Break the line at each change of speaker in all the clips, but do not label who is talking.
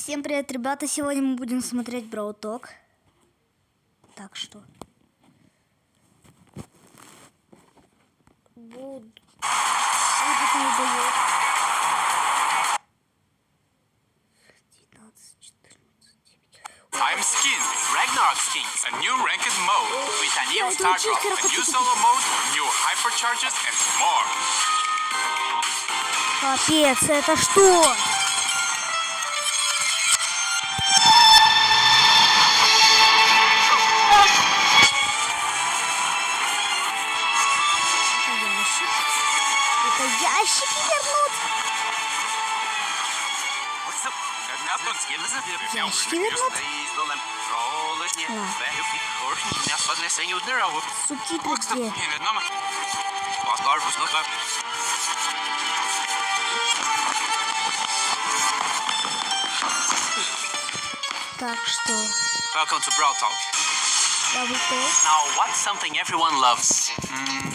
Всем привет, ребята! Сегодня мы будем смотреть бравл толк. Так что будет новый боец. 19, 14, 9.
I'm Skin, Ragnarok Skins, a new ranked mode with a new star drop, a new solo mode, new hypercharges and more.
Капец, это что? Ящики вернут. Ящики вернут. Субтитры где? Так что...
Welcome to Brawl Talk. Now, what's something everyone loves?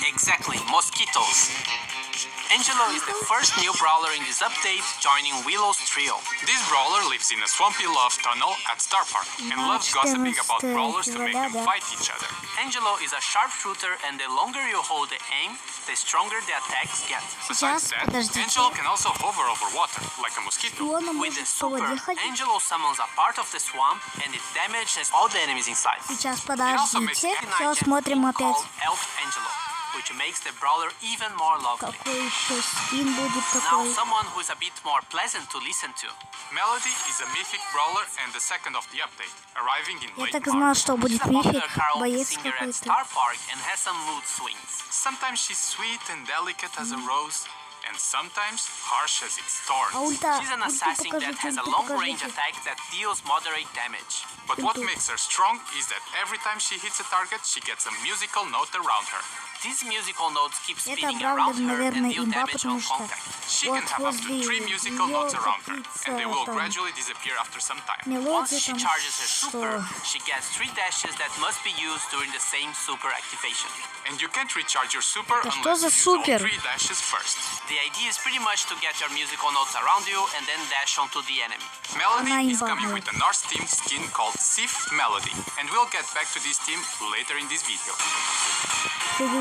Exactly, mosquitoes. Angelo is the first new brawler in this update, joining Willow's trio. This brawler lives in a swampy love tunnel at Star Park and loves gossiping about brawlers to make them fight each other. Angelo is a sharpshooter, and the longer you hold the aim, the stronger the attacks get. Besides that, Angelo can also hover over water, like a mosquito. With the super, Angelo summons a part of the swamp, and it damages all the enemies inside.
Сейчас подождите, все смотрим опять.
Elf Angelo, which makes the brawler even more lovely.
Какой еще скин будет
Now,
такой?
someone who is a bit more pleasant to listen to. Melody is a mythic brawler and the second of the update, arriving in
Я
late
так знал, что
March.
будет
She's a popular
мифик,
karaoke
боец
singer at
какой-то.
Star Park and has some mood swings. Sometimes she's sweet and delicate as a rose, and sometimes harsh as its thorns. She's an assassin that has a long-range attack that deals moderate damage. But what makes her strong is that every time she hits a target, she gets a musical note around her. These musical notes keep spinning around her and deal damage on contact. She can have up to 3 musical notes around her, and they will gradually disappear after some time. Once she charges her super, she gets 3 dashes that must be used during the same super activation. And you can't recharge your super unless you use all 3 dashes first. The idea is pretty much to get your musical notes around you and then dash onto the enemy. Melody is coming with a Norse themed skin called Sif Melody, and we'll get back to this team later in this video.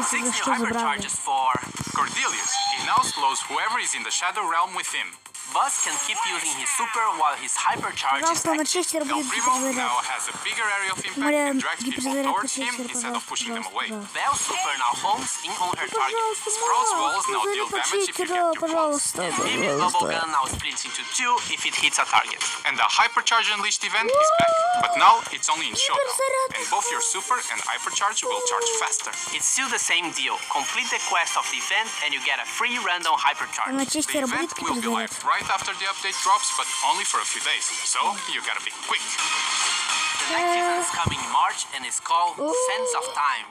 6 new hypercharges for Cordelius. He now slows whoever is in the shadow realm with him. Buzz can keep using his super while his hypercharge is active. El Primo now has a bigger area of impact and drags people towards him instead of pushing them away. Belle's super now homes in on her target. Sprout's walls now deal damage if you get too close. And Baby's bubble gun now splits into 2 if it hits a target. And the Hypercharge Unleashed event is back, but now it's only in showdown. And both your super and hypercharge will charge faster. It's still the same deal. Complete the quest of the event and you get a free random hypercharge. The event will be live right after the update drops, but only for a few days, so you gotta be quick. The next season is coming in March and it's called Sense of Time.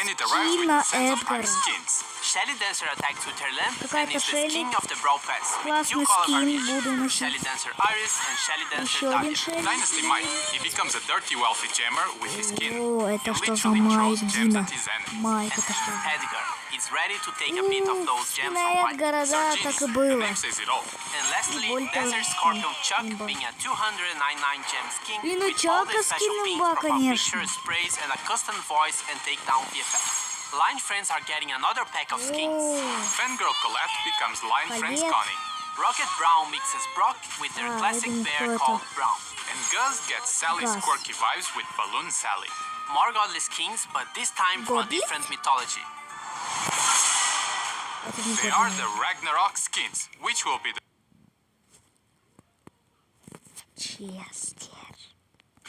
And it arrives with Sense of Time skins. Shelly Dancer attacks with her lamp and is the skin of the Brawl Pass. With 2 color variations, Shelly Dancer Iris and Shelly Dancer Dahlia. Dynasty Mike, he becomes a dirty wealthy jammer with his skin.
О,
He
это что за
literally throws
Майк,
gems
Дина?
at his enemies.
Майк,
And
это что?
Edgar is ready to take a bit of those gems
Скина
from Mike.
Эдгара, да,
Sir
так и
Jeans, the
было.
name says it all. And lastly,
Вольта
Desert Scorpion Chuck
имба.
being a 299 gem skin
И
with
ну
all the
Чака
special
скин
things
имба,
from
конечно.
picture sprays and a custom voice and take down the effect. Line Friends are getting another pack of skins. Fangirl Colette becomes Line Friends
Привет.
Connie. Rocket Brown mixes Brock with their classic
это
bear
никто
called
это.
Brown. And Gus gets Sally's
Gus.
quirky vibes with Balloon Sally. More godly skins, but this time from a
Godly?
different mythology.
Это не
They
годно.
are the Ragnarok skins, which will be the
Честер.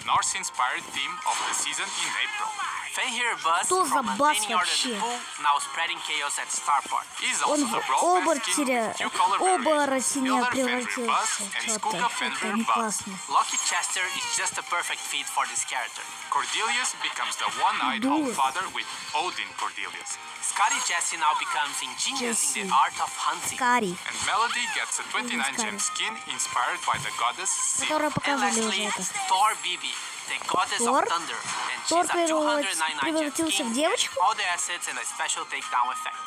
Norse-inspired theme of the season in April. Fenrir Buzz
Что за
from
бас
Maintaining Order
вообще?
the Pool, now spreading chaos at Star Park. He's
Он
also
в
the Brawl Pass skin
оборотня,
with two color variations.
оборотня
Builder Fenrir
превратился.
Buzz and
Что-то,
Skullka
это
Fenrir
не
Buzz.
классно.
Lucky Chester is just a perfect fit for this character. Cordelius becomes the one-eyed
Dude.
old father with Odin Cordelius. Scotty Jesse now becomes ingenious in the art of hunting.
Кари.
And Melody gets a 29 gem skin inspired by the goddess Sif.
Которую
And
показывали
lastly,
уже это.
Thor Bibi, the goddess
Thor?
of thunder. And
Thor
she's a 299
превратился
gem
в
skin,
девочку?
all the assets and a special takedown effect.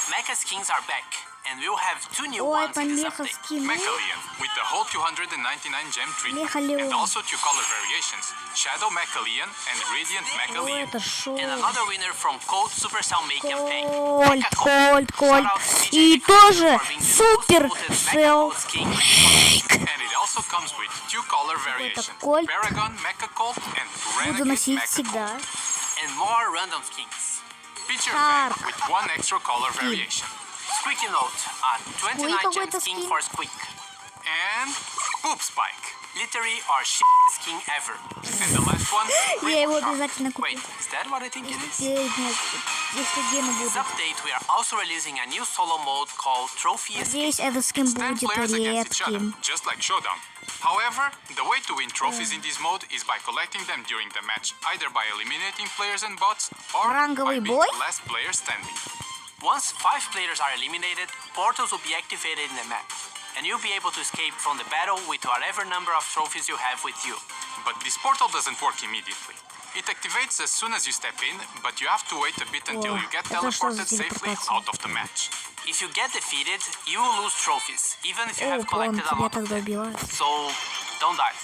Mecha skins are back. And we'll have 2 new
Ой,
ones in this
помеха
update.
скины.
Mechalion, with the whole 299 gem tree.
Мехалион.
And also 2 color variations, Shadow Mechalion and Radiant
Ой,
Mechalion.
это шо?
And another winner from Cold Supercell Make campaign.
Кольт. И тоже Супер Сел.
And it also comes with 2 color variations,
Colt.
Paragon Mecha Colt and
Буду
Renegade
носить
Mecha
всегда.
Colt. And more random skins. Feature
Shark.
pack with 1 extra color variation. Squeaky Note, a 29 gem
какой-то
skin
скин.
for Squeak. And Poop Spike, literally our skin ever. And the last one,
Я его
Shark.
обязательно куплю.
Wait, is that what I think it is?
Нет, если гены
In this
будут.
update, we are also releasing a new solo mode called Trophy Escape.
Надеюсь, этот скин
10
будет
players against each other,
редким.
just like Showdown. However, the way to win trophies in this mode is by collecting them during the match, either by eliminating players and bots, or by
Ранговый
being
бой?
the last player standing. Once 5 players are eliminated, portals will be activated in the map, and you'll be able to escape from the battle with whatever number of trophies you have with you. But this portal doesn't work immediately. It activates as soon as you step in, but you have to wait a bit until you get
это что за
teleported safely
телепортация?
out of the match. If you get defeated, you will lose trophies, even if you
О,
have collected a
тебя
lot of
тогда
them.
убивают.
So, don't die.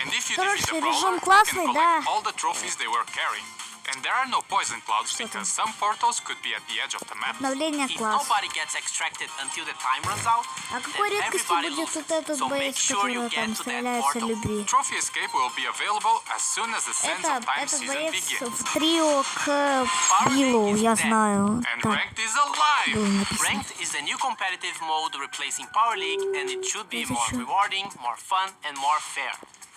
And if you
Короче,
defeat the brawler,
режим
you can
классный,
collect
да.
all the trophies they were carrying. And there are no poison clouds because some portals could be at the edge of the map.
Обновление
If
класс.
nobody gets extracted until the time runs out,
А какой
then
редкости
everybody
будет
loses.
вот этот
So make
боец,
sure you
который
get
там
to that
стреляется
portal.
любви?
Trophy escape will be available as soon as the Sands of Time
Этот
season
боец
begins.
в трио к Биллу, я знаю.
And
Так,
Ranked is alive!
было написано.
Ranked is the new competitive mode replacing Power League, and it should be
Это
more
чё?
rewarding, more fun, and more fair.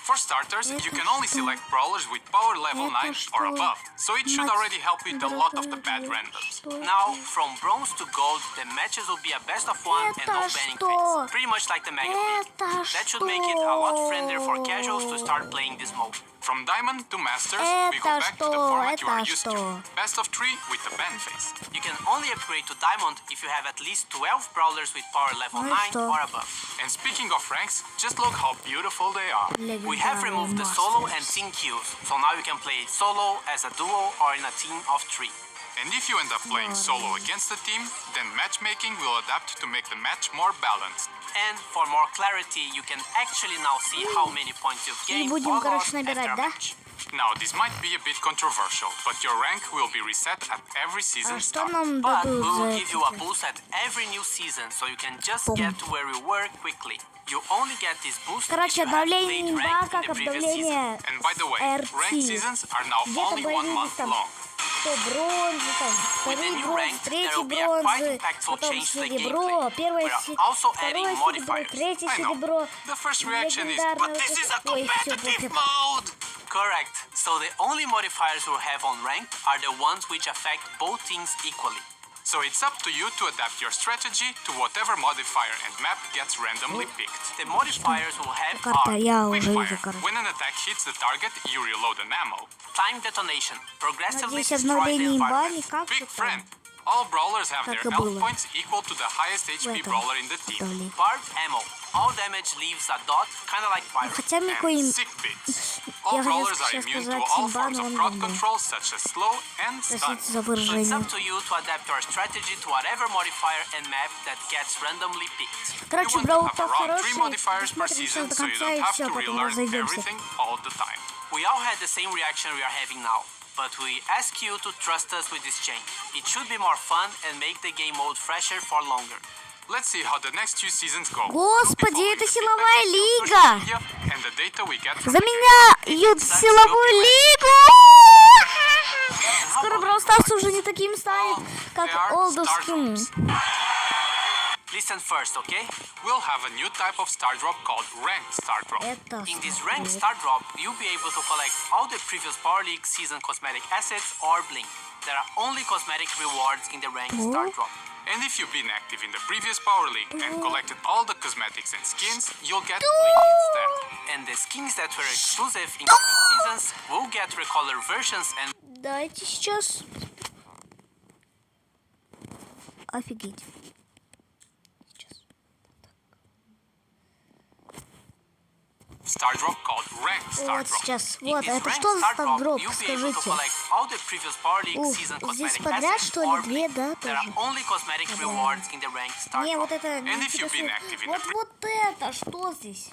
For starters, you can only select brawlers with power level 9 or above, so it should already help with a lot of the bad randoms. Now, from bronze to gold, the matches will be a best of 1 and no
Это
banning
что?
phase, pretty much like the Mega Peak.
Это
That should make it a lot
что?
friendlier for casuals to start playing this mode. From Diamond to Masters, we go
Это
back to the
что?
format you are
Это
used
что?
to. Best of 3 with the ban phase. You can only upgrade to Diamond if you have at least 12 brawlers with power level
Ну и
9
что?
or above. And speaking of ranks, just look how beautiful they are. We have
Legendary
removed the solo and team queues, so now you can play solo, as a duo, or in a team of 3. And if you end up playing solo against a team, then matchmaking will adapt to make the match more balanced. And for more clarity, you can actually now see how many points you've gained
будем,
or
короче,
lost after
набирать,
a
да?
match. Now, this might be a bit controversial, but your rank will be reset at every season
А что
start.
нам
But we
дадут за
will give you a
это?
boost at every new season, so you can just
Бум.
get to where you were quickly. You only get this boost
Короче,
if you have
обновление
played
имба,
ranked
как
in the previous season.
обновление
And by the way,
RT.
ranked seasons are now
Где-то
only 1
появились
month
там
long.
100 бронзы, там,
With the
вторые
new
бронзы,
rank, there
третий
will be a quite
бронзы,
impactful
потом
change to the
серебро,
gameplay.
первое
We are also adding
второе серебро,
modifiers.
третье
I know.
серебро,
The first reaction is,
легендарное
but
вот
this
это.
is a
Ой, всё,
competitive
пофиг.
mode! Correct. So the only modifiers we'll have on ranked are the ones which affect both teams equally. So it's up to you to adapt your strategy to whatever modifier and map gets randomly picked. The modifiers we'll have
Карта, я
are Quick
уже
Fire.
вижу карту.
When an attack hits the target, you reload an ammo. Time Detonation. Progressively
Надеюсь,
destroy the
обновление имба
environment.
не как
Big
там.
Friend. All brawlers have
Как
their
и
health
было.
points equal to the highest HP
этом
brawler in the team.
обновлении.
Barbed Ammo. All damage leaves a dot, kind of like Pyro.
хотя мне
And
какой-
Sick Bits. All
Я хотел
brawlers are
сейчас
immune to
сказать
all
имба,
forms
но
of
он
crowd
говно.
control, such as slow and stun.
Простите за
So it's
выражение.
up to you to adapt your strategy to whatever modifier and map that gets randomly picked.
Короче,
We want
бравл
to have
толк
around 3
хороший.
modifiers per
Посмотрим
season,
всё до
so you
конца
don't
и
have
всё,
to
потом
relearn
разойдемся.
everything all the time. We all had the same reaction we are having now, but we ask you to trust us with this change. It should be more fun and make the game mode fresher for longer. Let's see how the next 2 seasons go.
Господи,
We'll be
это
following the
силовая
feedback on
лига.
social media and the data we get from the game.
Заменяют силовую лигу. Скоро Бравл Старс уже не таким станет, как
They are
Old
star
Skin.
drops. Listen first, okay? We'll have a new type of star drop called ranked star drop.
Это
In this
что?
ranked star drop, you'll be able to collect all the previous Power League season cosmetic assets or bling. There are only cosmetic rewards in the ranked star drop. And if you've been active in the previous Power League and collected all the cosmetics and skins, you'll get bling instead. And the skins that were exclusive in previous seasons will get recolor versions and
Дайте сейчас. Офигеть. Сейчас.
star drop called ranked star
Вот
drop.
сейчас.
In
Вот,
this
это
ranked
что за
star drop,
стардроп,
you'll be able to
скажите?
collect all the previous Power League
Ух,
season
здесь
cosmetic
подряд,
assets
что ли,
or
две,
blink.
да,
There are
тоже?
only cosmetic rewards in the ranked star
Не,
drop.
вот это не
And if you've been
интересует.
active in
Вот,
the
вот это, что здесь?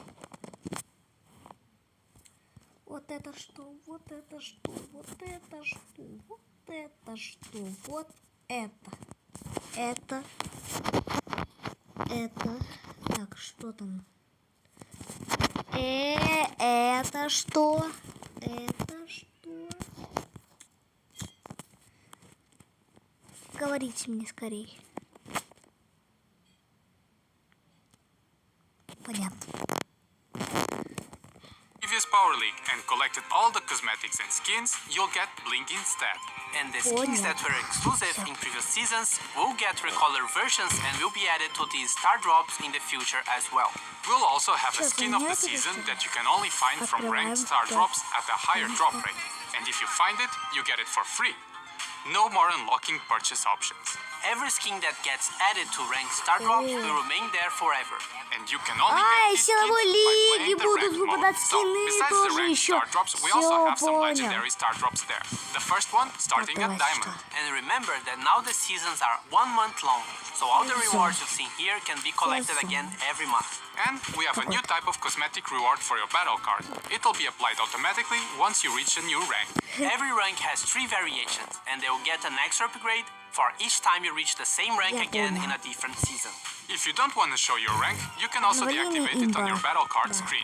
Вот это что? Вот это что? Вот это что? Вот это что? Вот это. Это. Так, что там? Это что? Это что? Говорите мне скорей. Понятно.
Previous Power League and collected all the cosmetics and skins, you'll get Blink instead. And the skins that were exclusive in previous seasons will get recolored versions and will be added to these star drops in the future as well. We'll also have a skin of the season that you can only find from ranked star drops at a higher drop rate. And if you find it, you get it for free. No more unlocking purchase options. Every skin that gets added to ranked star drops will remain there forever. And you can only get these skins
силовой
by
лиги
playing the
будут
ranked mode.
выпадать
So,
скины
besides the
тоже
ranked
еще.
star drops, we also
Всё
have some
понял.
legendary star drops there. The first one starting at
давай,
Diamond.
что?
And remember that now the seasons are 1 month long, so all the rewards you've seen here can be collected again every month. And we have a new type of cosmetic reward for your battle card. It'll be applied automatically once you reach a new rank. Every rank has 3 variations, and they will get an extra upgrade for each time you reach the same rank again in a different season. If you don't want to show your rank, you can also deactivate it on your battle card screen.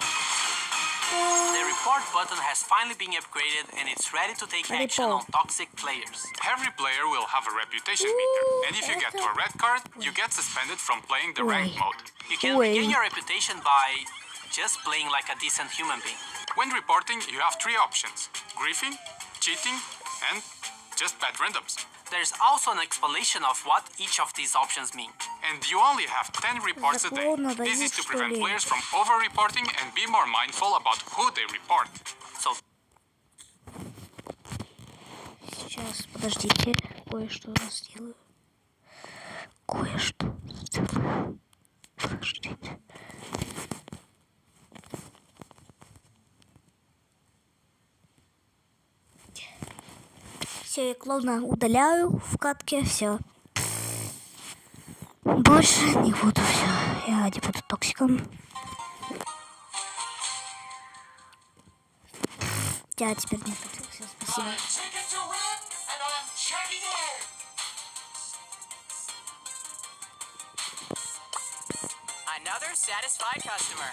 The report button has finally been upgraded and it's ready to take action on toxic players. Every player will have a reputation meter, and if you get to a red card, you get suspended from playing the ranked mode. You can regain your reputation by just playing like a decent human being. When reporting, you have 3 options: griefing, cheating, and just bad randoms. There's also an explanation of what each of these options mean. And you only have 10 reports a day. This is to prevent players from over-reporting and be more mindful about who they report. So
Сейчас, подождите, кое-что сделаю. Кое-что сделаю. Подождите. Все, я клоуна удаляю в катке, все. Больше не буду, все. Я не буду токсиком. Я теперь не токсик, все, спасибо.
Another satisfied customer.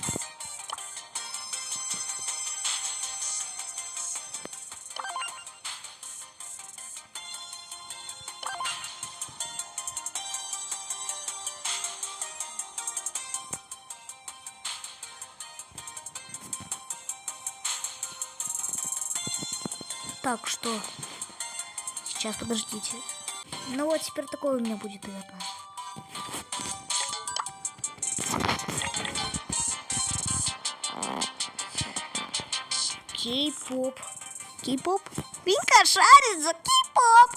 Так, что? Сейчас, подождите. Ну вот, теперь такое у меня будет, наверное. Кей-поп. Кей-поп? Винка шарит за кей-поп.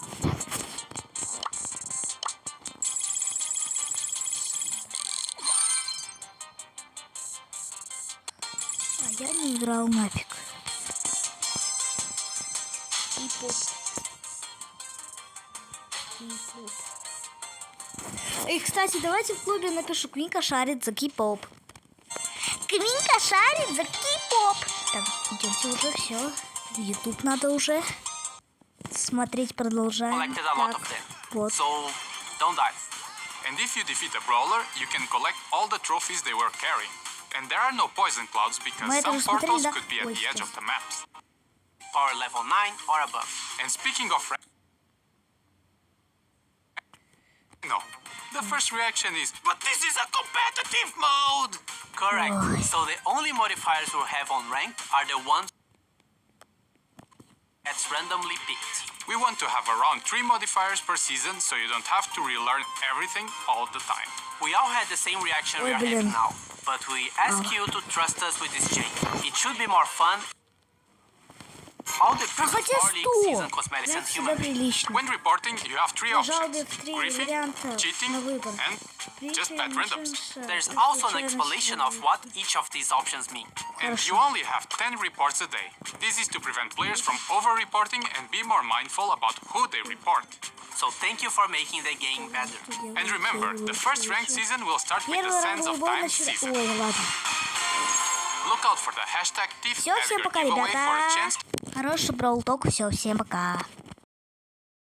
А я не играл нафиг. Кей-поп. Кей-поп. И, кстати, давайте в клубе напишу: Квинка шарит за кей-поп. Квинка шарит за кей-поп. Так, идемте уже, все. YouTube надо уже смотреть, продолжаем. Так, вот.
So, don't die. And if you defeat a brawler, you can collect all the trophies they were carrying. And there are no poison clouds because
Мы это
some
уже смотрели,
portals
да?
could be at
Ой,
the edge
сейчас.
of the maps. Power level 9 or above. And speaking of no. The first reaction is, but this is a competitive mode! Correct. So the only modifiers we'll have on ranked are the ones that's randomly picked. We want to have around 3 modifiers per season, so you don't have to relearn everything all the time. We all had the same reaction we are having now, but we ask you to trust us with this change. It should be more fun How different
хотя
are league
100.
season cosmetics and
Это
human
всегда
being?
прилично.
When reporting, you have three
Нажал
options:
бы в 3
griefing,
варианта
cheating,
на выбор.
and just pet randoms.
There's also an explanation of what each of these options mean.
And you only have 10 reports a day. This is to prevent players from over-reporting and be more mindful about who they report.
So thank you for making the game better.
And remember, the first ranked season will start with the
Первый
Sands of
ранговый бой
Time
начинается.
season.
Ой, ладно.
Look out for the hashtag TIFF
Все,
as
всем
your
пока,
giveaway for a
ребята.
chance.
Хороший бравл толк. Все, всем пока.